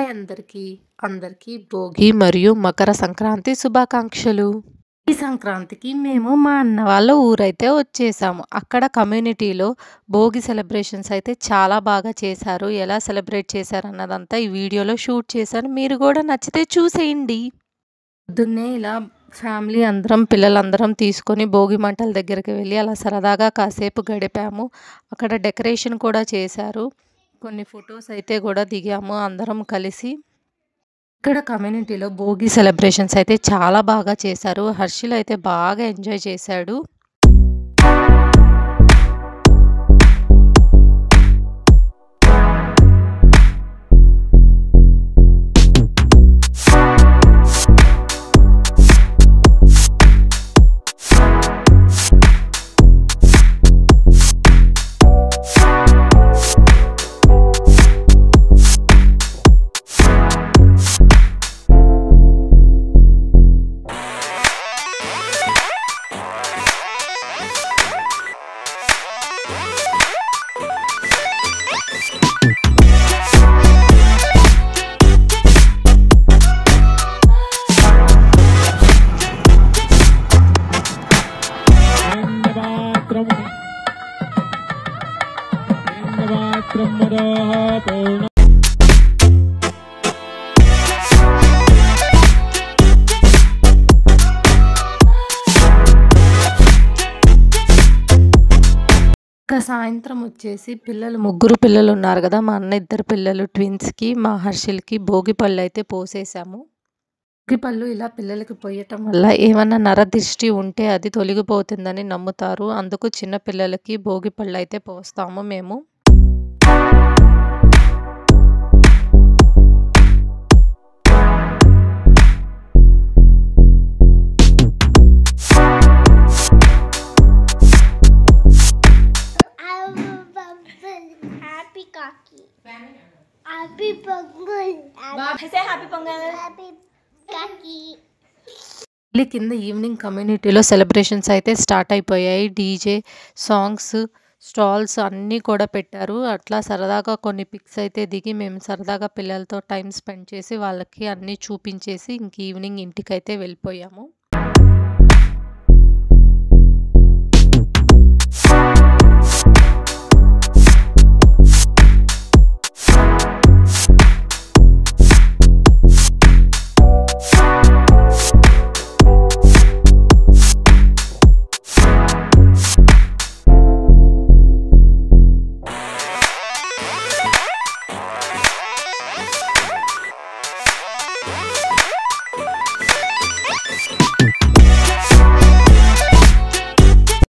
Hi అందరికీ భోగి మరియు మకర సంక్రాంతి శుభాకాంక్షలు. ఈ సంక్రాంతికి మేము మా అన్న వాళ్ళ ఊరైతే వచ్చేసాము. అక్కడ కమ్యూనిటీలో భోగి సెలబ్రేషన్స్ అయితే చాలా బాగా చేశారు. ఎలా సెలబ్రేట్ చేశారన్నదంతా ఈ వీడియోలో షూట్ చేశాను. మీరు కూడా నచ్చితే చూసేయండి. పొద్దున్నే ఇలా ఫ్యామిలీ అందరం పిల్లలందరం తీసుకొని భోగి మంటల దగ్గరికి వెళ్ళి అలా సరదాగా కాసేపు గడిపాము. అక్కడ డెకరేషన్ కూడా చేశారు. కొన్ని ఫొటోస్ అయితే కూడా దిగాము అందరం కలిసి. ఇక్కడ కమ్యూనిటీలో భోగి సెలబ్రేషన్స్ అయితే చాలా బాగా చేశారు. హర్షిల్ అయితే బాగా ఎంజాయ్ చేశాడు. ఇంకా సాయంత్రం వచ్చేసి ముగ్గురు పిల్లలు ఉన్నారు కదా, మా అన్న ఇద్దరు పిల్లలు ట్విన్స్కి, మా హర్షిల్కి భోగి పళ్ళు అయితే పోసేసాము. భోగి పళ్ళు ఇలా పిల్లలకి పోయటం వల్ల ఏమన్నా నరదిష్టి ఉంటే అది తొలగిపోతుందని నమ్ముతారు. అందుకు చిన్న పిల్లలకి భోగి పళ్ళు అయితే పోస్తాము మేము. Happy Pongal. Say Happy Pongal. Happy Kaki. కింద ఈవినింగ్ కమ్యూనిటీలో సెలబ్రేషన్స్ అయితే స్టార్ట్ అయిపోయాయి. డీజే సాంగ్స్ స్టాల్స్ అన్నీ కూడా పెట్టారు. అట్లా సరదాగా కొన్ని పిక్స్ అయితే దిగి మేము సరదాగా పిల్లలతో టైం స్పెండ్ చేసి వాళ్ళకి అన్నీ చూపించేసి ఇంక ఈవినింగ్ ఇంటికైతే వెళ్ళిపోయాము.